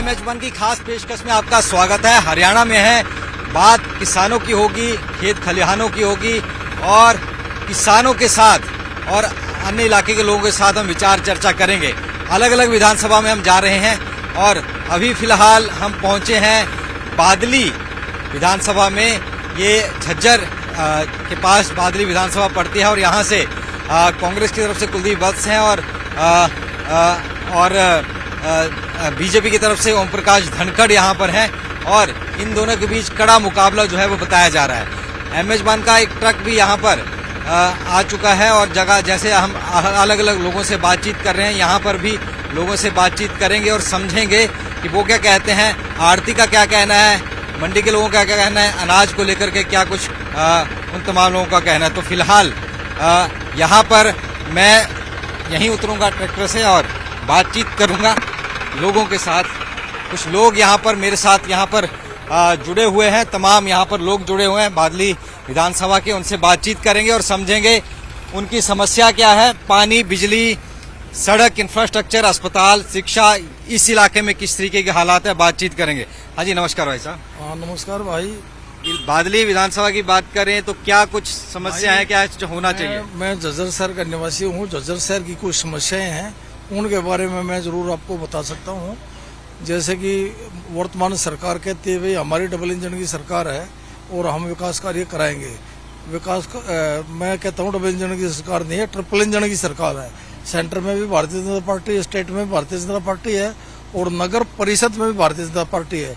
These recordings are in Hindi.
MH1 की खास पेशकश में आपका स्वागत है। हरियाणा में है, बात किसानों की होगी, खेत खलिहानों की होगी और किसानों के साथ और अन्य इलाके के लोगों के साथ हम विचार चर्चा करेंगे। अलग अलग विधानसभा में हम जा रहे हैं और अभी फिलहाल हम पहुंचे हैं बादली विधानसभा में। ये झज्जर के पास बादली विधानसभा पड़ती है और यहाँ से कांग्रेस की तरफ से कुलदीप वत्स हैं और बीजेपी की तरफ से ओम प्रकाश धनखड़ यहाँ पर हैं और इन दोनों के बीच कड़ा मुकाबला जो है वो बताया जा रहा है। MH1 का एक ट्रक भी यहाँ पर आ चुका है और जगह जैसे हम अलग अलग लोगों से बातचीत कर रहे हैं, यहाँ पर भी लोगों से बातचीत करेंगे और समझेंगे कि वो क्या कहते हैं, आड़ती का क्या कहना है, मंडी के लोगों का क्या कहना है, अनाज को लेकर के क्या कुछ उन तमाम लोगों का कहना है। तो फिलहाल यहाँ पर मैं यहीं उतरूंगा ट्रैक्टर से और बातचीत करूंगा लोगों के साथ। कुछ लोग यहाँ पर मेरे साथ यहाँ पर जुड़े हुए हैं, तमाम यहाँ पर लोग जुड़े हुए हैं बादली विधानसभा के। उनसे बातचीत करेंगे और समझेंगे उनकी समस्या क्या है, पानी, बिजली, सड़क, इंफ्रास्ट्रक्चर, अस्पताल, शिक्षा, इस इलाके में किस तरीके के हालात है, बातचीत करेंगे। हाँ जी, नमस्कार भाई साहब। हाँ नमस्कार भाई। बादली विधानसभा की बात करें तो क्या कुछ समस्या है, क्या जो होना चाहिए? मैं झज्जर शहर का निवासी हूँ। झज्जर शहर की कुछ समस्याएं हैं, उनके बारे में मैं जरूर आपको बता सकता हूँ। जैसे कि वर्तमान सरकार कहती है भाई हमारी डबल इंजन की सरकार है और हम विकास कार्य कराएंगे। मैं कहता हूँ डबल इंजन की सरकार नहीं है, ट्रिपल इंजन की सरकार है। सेंटर में भी भारतीय जनता पार्टी है, स्टेट में भी भारतीय जनता पार्टी है और नगर परिषद में भी भारतीय जनता पार्टी है।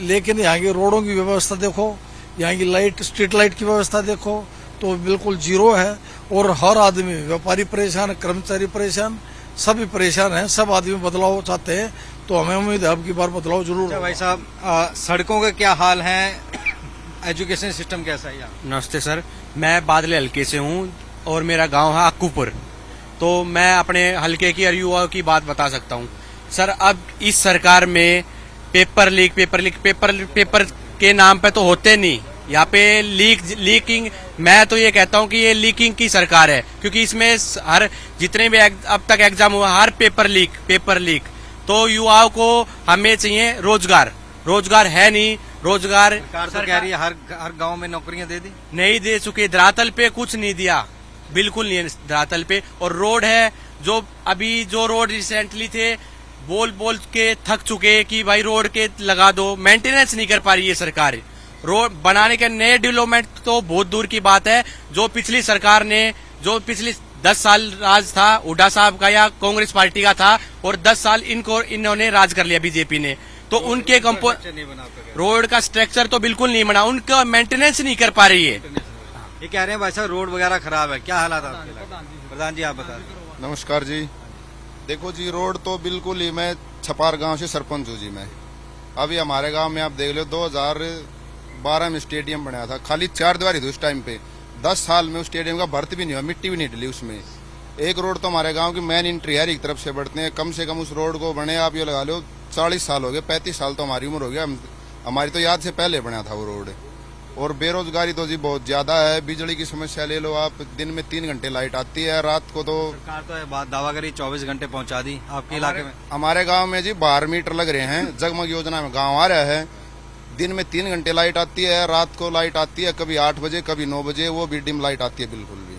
लेकिन यहाँ की रोडों की व्यवस्था देखो, यहाँ की लाइट, स्ट्रीट लाइट की व्यवस्था देखो तो बिल्कुल जीरो है और हर आदमी, व्यापारी परेशान, कर्मचारी परेशान, सभी परेशान हैं। सब आदमी बदलाव चाहते हैं, तो हमें उम्मीद है अब की बार बदलाव जरूर। भाई साहब, सड़कों का क्या हाल है, एजुकेशन सिस्टम कैसा है यहाँ? नमस्ते सर, मैं बादली हल्के से हूँ और मेरा गांव है अक्कूपुर। तो मैं अपने हल्के की और युवाओं की बात बता सकता हूँ। सर, अब इस सरकार में पेपर लीक के नाम पे तो होते नहीं, यहाँ पे लीकिंग। मैं तो ये कहता हूँ कि ये लीकिंग की सरकार है, क्योंकि इसमें हर जितने भी अब तक एग्जाम हुआ हर पेपर लीक। तो युवाओं को हमें चाहिए रोजगार है नहीं। रोजगार सरकार तो कह रही है हर गांव में नौकरियां दे दी, नहीं दे चुके। धरातल पे कुछ नहीं दिया, बिल्कुल नहीं है धरातल पे। और रोड है जो रोड रिसेंटली थे, बोल के थक चुके कि भाई रोड के लगा दो, मेंटेनेंस नहीं कर पा रही है सरकार। रोड बनाने के नए डेवलपमेंट तो बहुत दूर की बात है। जो पिछली सरकार ने, जो पिछली 10 साल राज था हुड्डा साहब का या कांग्रेस पार्टी का था और 10 साल इन्होंने राज कर लिया बीजेपी ने, तो उनके रोड का स्ट्रक्चर तो बिल्कुल नहीं बना, उनका मेंटेनेंस नहीं कर पा रही है। ये कह रहे हैं भाई साहब रोड वगैरह खराब है, क्या हालात है? प्रधान जी आप बता दें। नमस्कार जी। देखो जी, रोड तो बिल्कुल ही, मैं छपार गांव से सरपंच हूँ जी। मैं अभी हमारे गांव में आप देख लो 2012 में स्टेडियम बनाया था, खाली 4 दीवारी थी उस टाइम पे। 10 साल में उस स्टेडियम का भर्ती भी नहीं हुआ, मिट्टी भी नहीं डली उसमें। एक रोड तो हमारे गांव की मेन एंट्री है, एक तरफ से बढ़ते हैं, कम से कम उस रोड को बने आप ये लगा लो 40 साल हो गए, 35 साल तो हमारी उम्र हो गया। हमारी तो याद से पहले बना था वो रोड। और बेरोजगारी तो जी बहुत ज्यादा है। बिजली की समस्या ले लो आप, दिन में 3 घंटे लाइट आती है, रात को तो सरकार तो दावा करी 24 घंटे पहुंचा दी आपके इलाके में। हमारे गांव में जी 12 मीटर लग रहे हैं, जगमग योजना में गांव आ रहा है। दिन में 3 घंटे लाइट आती है, रात को लाइट आती है, कभी 8 बजे कभी 9 बजे, वो भी डिम लाइट आती है बिल्कुल भी।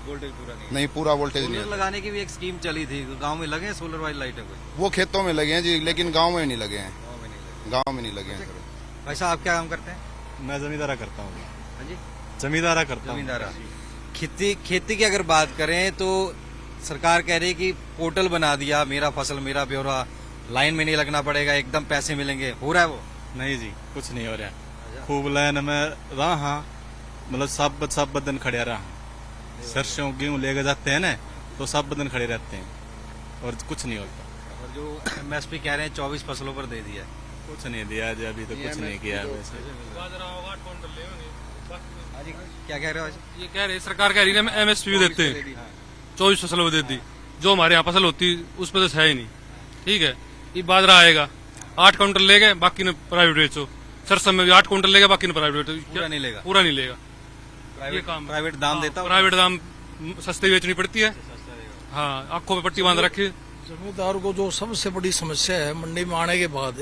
वोल्टेज पूरा नहीं, पूरा वोल्टेज नहीं। लगाने की भी एक स्कीम चली थी, गांव में लगे सोलर वाली लाइटें? वो खेतों में लगे हैं जी, लेकिन गांव में नहीं लगे हैं। गांव में नहीं लगे हैं। भाई साहब आप क्या काम करते हैं? मैं जमींदारा करता हूँ। हाँ जी, जमींदारा करता हूँ। जमींदारा। खेती की अगर बात करें तो सरकार कह रही है कि पोर्टल बना दिया, मेरा फसल मेरा ब्यौरा, लाइन में नहीं लगना पड़ेगा, एकदम पैसे मिलेंगे। हो रहा है वो? नहीं जी, कुछ नहीं हो रहा। खूब लाइन में रहा, मतलब सब बदन खड़े रहा। सरसों गेहूँ लेके जाते हैं ना, तो सब बदन खड़े रहते हैं और कुछ नहीं होता। और जो MSP कह रहे हैं 24 फसलों पर दे दिया, कुछ नहीं दिया जी, अभी तो कुछ नहीं किया वैसे। क्या कह रहे हो? ये कह रहे सरकार कह रही है MSP भी देते हैं, 24 फसलों पर दे दी। जो हमारे यहाँ फसल होती उस पर तो है ही नहीं। ठीक है, ये बाजरा आएगा 8 क्विंटल ले गए, बाकी ने प्राइवेट बेचो। सरसों में भी 8 क्विंटल लेगा, बाकी ने प्राइवेट बेचो। पूरा नहीं लेगा। ये काम प्राइवेट दाम देता, प्राइवेट दाम सस्ते बेचनी पड़ती है। हाँ, आंखों पे पट्टी बांध रखी, जमींदार को जो सबसे बड़ी समस्या है मंडी में आने के बाद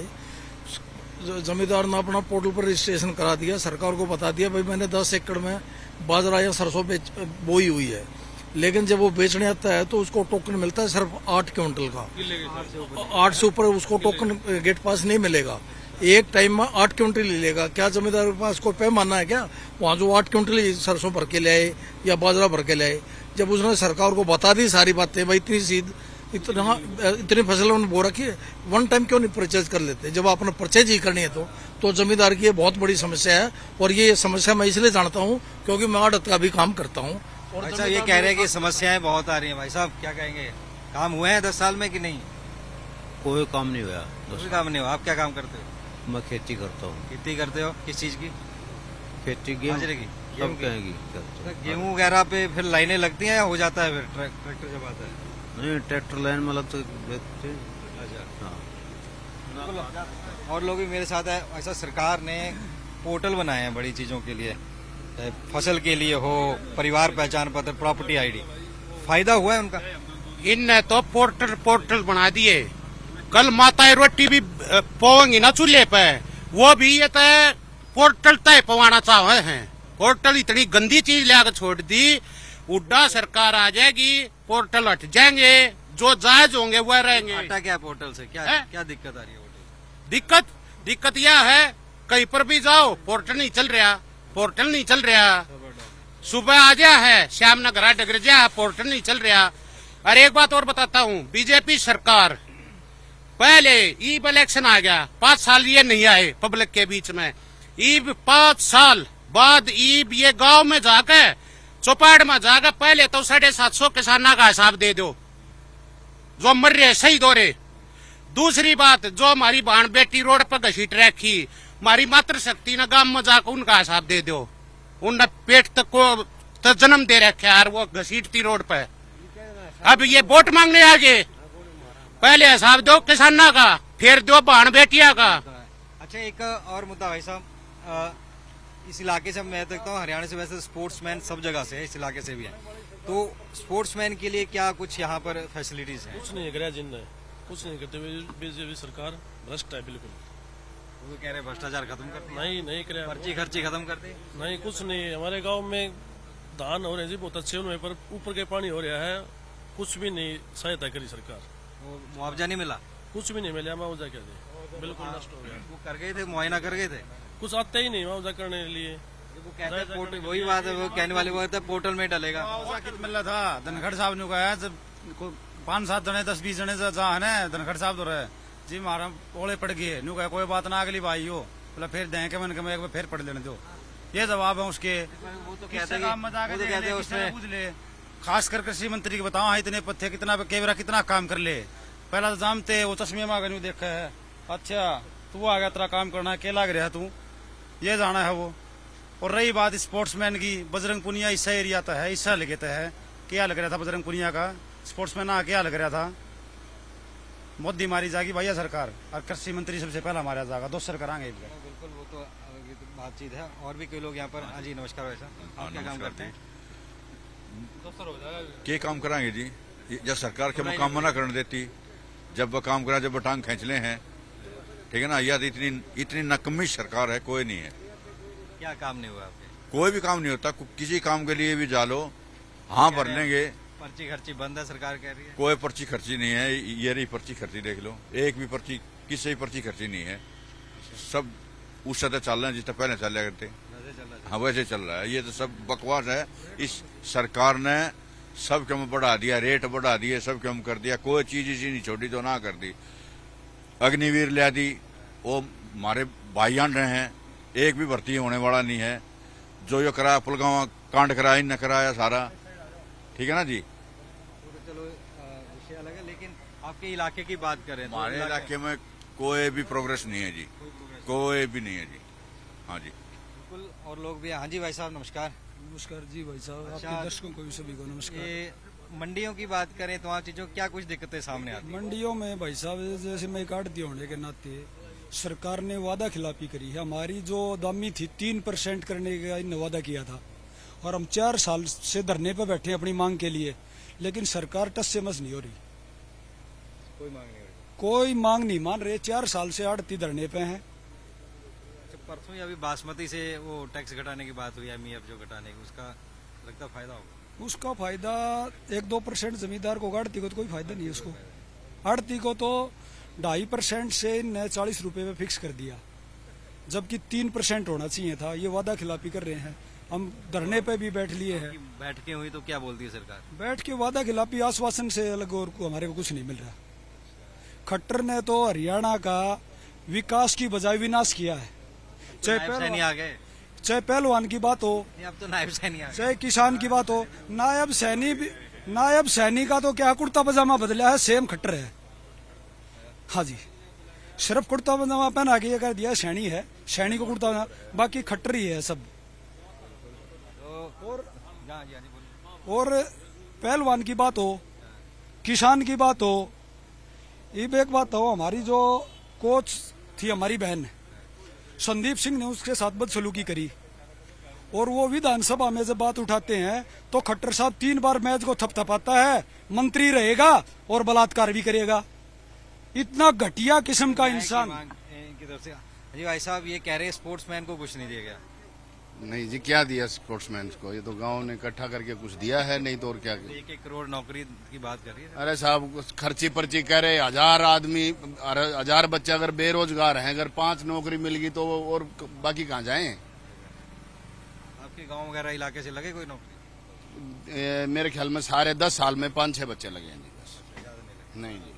जमींदार ने अपना पोर्टल पर रजिस्ट्रेशन करा दिया, सरकार को बता दिया भाई मैंने 10 एकड़ में बाजरा या सरसों बोई हुई है, लेकिन जब वो बेचने आता है तो उसको टोकन मिलता है सिर्फ 8 क्विंटल का। 8 से ऊपर उसको टोकन गेट पास नहीं मिलेगा। एक टाइम में 8 क्विंटल ही लेगा। क्या जमींदार के पास कोई पैमाना है क्या? वहाँ जो 8 क्विंटल ही सरसों भर के ले आए या बाजरा भर के ले आए। जब उसने सरकार को बता दी सारी बातें, भाई इतनी फसल उन्होंने बो रखी है, वन टाइम क्यों नहीं परचेज कर लेते? जब आपने परचेज ही करनी है तो जमींदार की ये बहुत बड़ी समस्या है। और ये समस्या मैं इसलिए जानता हूँ क्योंकि मैं आड़त का भी काम करता हूँ। और भाई साहब ये कह रहे हैं कि समस्याएं बहुत आ रही हैं। भाई साहब क्या कहेंगे, काम हुए हैं 10 साल में कि नहीं? कोई काम नहीं हुआ। कोई काम नहीं हुआ। आप क्या काम करते हो? मैं खेती करता हूँ। खेती करते हो? किस चीज की? खेती बाजरे की? सब कहेंगी करता हूँ। गेहूं वगैरह पे फिर लाइनें लगती हैं या हो जाता है फिर ट्रैक्टर जब आता है? नहीं, ट्रैक्टर लाइन में लग और लोग भी मेरे साथ है। ऐसा सरकार ने पोर्टल बनाए हैं बड़ी चीजों के लिए, चाहे फसल के लिए हो, परिवार पहचान पत्र, प्रॉपर्टी आईडी, फायदा हुआ है उनका? इनने तो पोर्टल बना दिए। कल माताएं रोटी भी पोंगी ना चूल्हे पे, वो भी ये तय पोर्टल तय पवाना चाहे हैं। पोर्टल इतनी गंदी चीज लाकर छोड़ दी, उड्डा सरकार आ जाएगी, पोर्टल हट जाएंगे, जो जायज होंगे वह रहेंगे। हटा क्या पोर्टल से? क्या दिक्कत आ रही है? दिक्कत यह है कहीं पर भी जाओ पोर्टल नहीं चल रहा। सुबह आ गया है, शाम नगरा डगर जा है, पोर्टल नहीं चल रहा। और एक बात और बताता हूँ, बीजेपी सरकार पहले ईब इलेक्शन आ गया, 5 साल ये नहीं आए पब्लिक के बीच में। ईब 5 साल बाद ईब ये गांव में जाकर चौपाड़ में जाकर पहले तो 750 किसाना का हिसाब दे दो जो मर रहे शहीद हो रहे। दूसरी बात, जो हमारी बहन बेटी रोड पर घसीट रखी, हमारी मातृशक्ति ने गांव में जाकर उनका हिसाब दे दो। उन पेट तक को तो जन्म दे रखे यार, वो घसीटती रोड पे। अब ये वोट मांगने आगे, पहले हिसाब दो किसाना का, फिर दो बहन बेटिया का। अच्छा, एक और मुद्दा भाई साहब, इस इलाके से मैं देखता हूँ हरियाणा से वैसे स्पोर्ट्समैन सब जगह से है, इस इलाके से भी है, तो स्पोर्ट्समैन के लिए क्या कुछ यहाँ पर फैसिलिटीज है? कुछ नहीं कराया जिनने, कुछ नहीं करते। बीजेपी सरकार भ्रष्ट है बिल्कुल। वो कह रहे हैं भ्रष्टाचार खत्म करते हैं। नहीं कराया। पर्ची खर्ची खत्म करते? नहीं, कुछ नहीं। हमारे गांव में धान हो रहे जी बहुत अच्छे, उनमें पर ऊपर के पानी हो रहा है, कुछ भी नहीं सहायता करी सरकार। मुआवजा नहीं मिला? कुछ भी नहीं मिला। मुआवजा क्या दे, बिल्कुल नष्ट हो गया। वो कर गए थे, मुआयना कर गए थे, कुछ आते ही नहीं मुआवजा करने के लिए। वो कहते हैं पोर्टल, वही बात है, वो कहने वाली बात है पोर्टल में डलेगा। मिल रहा था धनखड़ साहब ने कहा जब 5-7 जने 10-20 जने जहाँ है ना धनखड़ साहब तो रहे जी, हमारा ओले पड़ गए नु कहा कोई बात ना अगली बाई हो, बोला फिर दें के मन के मैं फिर पढ़ लेने दो। ये जवाब है उसके। वो तो कहते हैं उसमें पूछ ले, खास कर कृषि मंत्री के बताओ इतने पत्थे कितना केवरा कितना काम कर ले। पहला तो जानते वो चश्मे में देखा है। अच्छा तू आ गया, तेरा काम करना क्या लग रहा है तू, ये जाना है वो। और रही बात स्पोर्ट्समैन की, बजरंग पुनिया हिस्सा एरिया तो है, हिस्सा लगता है, क्या लग रहा था बजरंग पुनिया का स्पोर्ट्समैन आ क्या लग रहा था। मोदी मारी जाएगी भैया सरकार, और कृषि मंत्री सबसे पहला मारा जाएगा, दोसर कराएंगे। बिल्कुल, वो तो बातचीत है। और भी कोई लोग यहाँ पर। हाँ जी नमस्कार। वैसा आप क्या काम करते हैं? क्या काम कराएंगे जी, जब सरकार के काम मना करने देती, जब वो काम करा जब वो टांग खींच ले हैं, ठीक है ना। यार इतनी नकमी सरकार है, कोई नहीं है। क्या काम नहीं हुआ आपके? कोई भी काम नहीं होता, किसी काम के लिए भी जा लो, हाँ भर लेंगे। पर्ची खर्ची बंद है, सरकार कह रही है। कोई पर्ची खर्ची नहीं है, ये रही पर्ची खर्ची देख लो, एक भी पर्ची किसी भी पर्ची खर्ची नहीं है। सब उस सतह चल रहे हैं जिस पहले चल रहा करते। हाँ वैसे चल रहा है, ये तो सब बकवास है। इस सरकार ने सब कम बढ़ा दिया, रेट बढ़ा दिए, सब कम कर दिया, कोई चीज इसी नहीं छोड़ी तो ना कर दी। अग्निवीर लिया दी, वो हमारे भाईयान रहे हैं, एक भी भर्ती होने वाला नहीं है। जो ये कराया पुलगांव कांड कराया, इन न कराया सारा, ठीक है ना जी। चलो विषय अलग है, लेकिन आपके इलाके की बात करें तो हमारे इलाके में कोई भी प्रोग्रेस नहीं है जी, कोई भी नहीं है जी। हाँ जी बिल्कुल। और लोग भी। हाँ जी भाई साहब नमस्कार। नमस्कार जी भाई साहब, अच्छा, आपके दर्शकों को भी सभी को नमस्कार। ये मंडियों की बात करें तो वहाँ चीजों क्या कुछ दिक्कतें सामने आती हैं? मंडियों में भाई साहब जैसे मैं काटती होने के नाते सरकार ने वादा खिलाफी करी है। हमारी जो दामी थी 3% करने का इन वादा किया था, और हम 4 साल से धरने पर बैठे हैं अपनी मांग के लिए, लेकिन सरकार टस से मस नहीं हो रही। कोई मांग नहीं हो रही। कोई मांग नहीं मान रहे, 4 साल से आड़ती धरने पे हैं। अच्छा, परसों ही अभी बासमती से वो टैक्स घटाने की बात हुई, एमईएफ जो घटाने की, उसका लगता फायदा होगा। उसका फायदा 1-2% जमींदार को, आड़ती को तो कोई फायदा नहीं है उसको। आड़ती को तो 2.5% से इनने 40 रुपए पे फिक्स कर दिया, जबकि 3% होना चाहिए था। ये वादा खिलाफी कर रहे हैं। हम धरने पे भी बैठ लिए हैं। बैठकें हुई तो क्या बोलती है सरकार? बैठ के वादा खिलाफी, आश्वासन से अलग और हमारे को कुछ नहीं मिल रहा। खट्टर ने तो हरियाणा का विकास की बजाय विनाश किया है। नायब सैनी आ गए। चाहे पहलवान की बात हो, अब तो नायब सैनी आ गए। चाहे किसान की बात हो, नायब सैनी का तो क्या कुर्ता पजामा बदला है, सेम खट्टर है। हाँ जी, सिर्फ कुर्ता पजामा पहना के ये कर दिया सैनी है, सैनी को कुर्ता पजामा, बाकी खट्टर ही है सब। और पहलवान की बात हो, किसान की बात हो, ये एक बात हो, हमारी जो कोच थी हमारी बहन संदीप सिंह ने उसके साथ बदसलूकी करी, और वो विधानसभा में जब बात उठाते हैं तो खट्टर साहब 3 बार मैच को थपथपाता है, मंत्री रहेगा और बलात्कार भी करेगा। इतना घटिया किस्म का इंसान। इनकी तरफ से जी भाई साहब ये कह रहे हैं स्पोर्ट्समैन को कुछ नहीं दिया गया। नहीं जी, क्या दिया स्पोर्ट्समैन को? ये तो गांव ने इकट्ठा करके कुछ दिया है, नहीं तो और क्या। 1 करोड़ नौकरी की बात कर रही है। अरे साहब, खर्ची पर्ची कह रहे 1000 आदमी, 1000 बच्चे अगर बेरोजगार हैं, अगर 5 नौकरी मिल गई तो और बाकी कहाँ जाएं? आपके गांव वगैरह इलाके से लगे कोई नौकरी? मेरे ख्याल में सारे 10 साल में 5-6 बच्चे लगे हैं जी, बस। नहीं जी,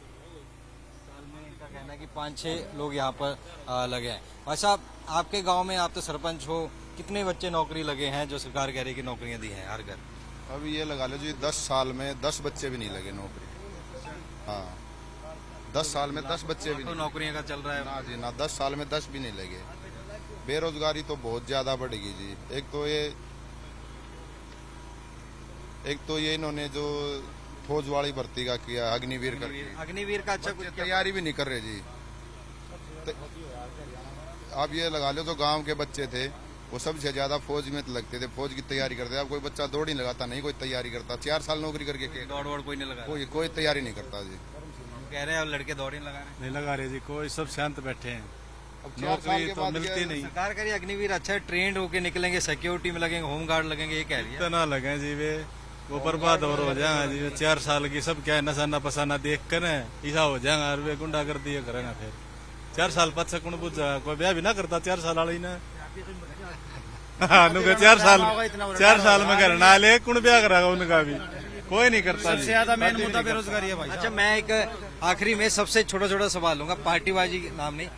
साल में इनका कहना है कि 5-6 लोग यहाँ पर लगे हैं। भाई साहब, आपके गांव में, आप तो सरपंच हो, कितने बच्चे नौकरी लगे हैं जो सरकार कह रही है कि नौकरियां दी हैं हर घर? अभी ये लगा लो जी, 10 साल में 10 बच्चे भी नहीं लगे नौकरी। हाँ, 10 साल में 10 बच्चे भी तो नहीं। नौकरियां का चल रहा है ना जी ना, 10 साल में 10 भी नहीं लगे। बेरोजगारी तो बहुत ज्यादा बढ़ेगी जी। एक तो ये इन्होंने जो फौज वाली भर्ती का किया, अग्निवीर करके, अग्निवीर का अच्छा कुछ तैयारी भी नहीं कर रहे जी। आप ये लगा लो, जो गांव के बच्चे थे वो सबसे ज्यादा फौज में लगते थे, फौज की तैयारी करते थे। अब कोई बच्चा दौड़ नहीं लगाता, नहीं कोई तैयारी करता। 4 साल नौकरी करके दौड़ कोई नहीं लगा, कोई तैयारी नहीं करता जी। कह रहे हैं लड़के दौड़ नहीं लगा रहे। नहीं लगा रहे जी, कोई सब शांत बैठे हैं। अब 4 साल नौकरी के तो बाद मिलती नहीं। सरकार कह रही है अग्निवीर अच्छा ट्रेंड होके निकलेंगे, सिक्योरिटी में लगेंगे, होमगार्ड लगेंगे, ये कह रही है। इतना लगे जी वे, वो बर्बाद और हो जाएगा जी। 4 साल की सब क्या है, नशाना पसाना देख कर ऐसा हो जाएगा, और वे गुंडा कर दिए करेगा। फिर 4 साल बाद से कौन पूछ जाएगा? कोई ब्याह भी ना करता 4 साल वाली ना। हाँ, 4 साल में घर ना ले, कौन ब्याह करागा उनका भी? कोई नहीं करता। सबसे ज्यादा मेन मुद्दा बेरोजगारी है भाई। अच्छा, मैं एक आखिरी में सबसे छोटा सवाल लूंगा, पार्टीबाजी नाम नहीं,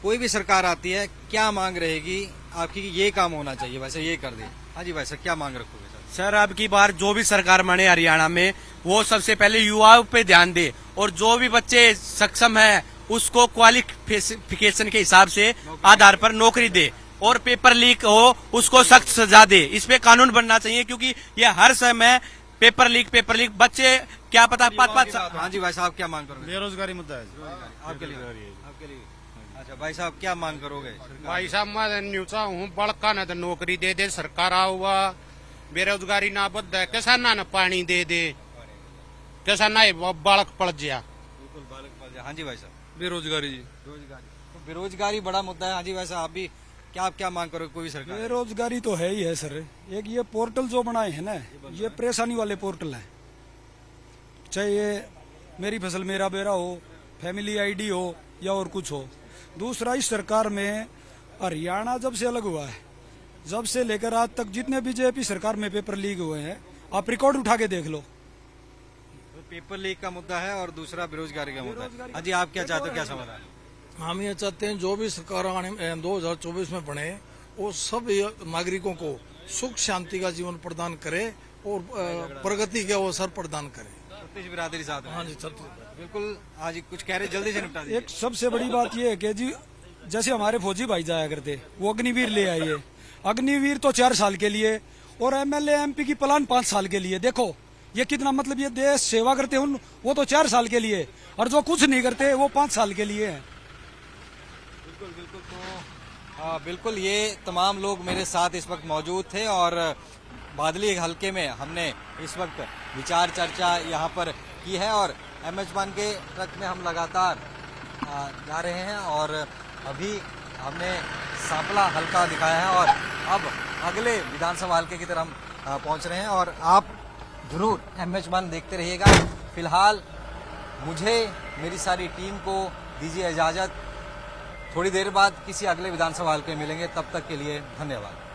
कोई भी सरकार आती है, क्या मांग रहेगी आपकी कि ये काम होना चाहिए, वैसे ये कर दे? हाँ जी भाई सर, क्या मांग रखोगे सर? अब की बार जो भी सरकार बने हरियाणा में, वो सबसे पहले युवाओं पे ध्यान दे, और जो भी बच्चे सक्षम है उसको क्वालिफिकेशन के हिसाब से आधार पर नौकरी दे, और पेपर लीक हो उसको सख्त सजा दे। इस पे कानून बनना चाहिए, क्योंकि ये हर समय पेपर लीक बच्चे क्या पता 5-5। हाँ जी भाई साहब, क्या मांग करोगे? बेरोजगारी मुद्दा है आपके लिए? अच्छा भाई साहब, क्या मांग करोगे? भाई साहब, मैं न्यूचा हूँ, बड़का न नौकरी दे सरकार हुआ, बेरोजगारी ना बद है, किसाना न पानी दे, किसाना बालक पड़ गया। बिल्कुल, बालक पड़ गया। हाँ जी भाई साहब, बेरोजगारी जी, तो बेरोजगारी बड़ा मुद्दा है। हाँ जी भाई साहब, आप भी क्या मांग करोगे कोई भी सरकार? बेरोजगारी तो है ही है सर। एक ये पोर्टल जो बनाए हैं ना, ये परेशानी वाले पोर्टल हैं। चाहे ये मेरी फसल मेरा बेरा हो, फैमिली आईडी हो, या और कुछ हो। दूसरा, इस सरकार में हरियाणा जब से अलग हुआ है, जब से लेकर आज तक जितने बीजेपी सरकार में पेपर लीक हुए हैं, आप रिकॉर्ड उठा के देख लो। तो पेपर लीक का मुद्दा है और दूसरा बेरोजगारी का मुद्दा है। हाँ जी, आप क्या चाहते हो, क्या समाधान? हम ये चाहते हैं जो भी सरकार 2024 में बने, वो सब नागरिकों को सुख शांति का जीवन प्रदान करे और प्रगति के अवसर प्रदान करे। छत्तीस बिरादरी साथ में। हाँ जी, बिल्कुल। हाँ जी, कुछ कह रहे, जल्दी से निपटा दीजिए। एक सबसे बड़ी बात ये है कि जी, जैसे हमारे फौजी भाई जाया करते, वो अग्निवीर ले आइए। अग्निवीर तो 4 साल के लिए, और एमएलए एमपी की प्लान 5 साल के लिए। देखो ये कितना, मतलब ये देश सेवा करते हैं वो तो 4 साल के लिए, और जो कुछ नहीं करते वो 5 साल के लिए है। बिल्कुल। तो बिल्कुल, ये तमाम लोग मेरे साथ इस वक्त मौजूद थे, और बादली हल्के में हमने इस वक्त विचार चर्चा यहाँ पर की है, और एमएच-1 के ट्रक में हम लगातार जा रहे हैं और अभी हमने सांपला हल्का दिखाया है और अब अगले विधानसभा हल्के की तरफ हम पहुंच रहे हैं और आप जरूर एमएच-1 देखते रहिएगा। फिलहाल मुझे मेरी सारी टीम को दीजिए इजाजत। थोड़ी देर बाद किसी अगले विधानसभा हल्के में मिलेंगे, तब तक के लिए धन्यवाद।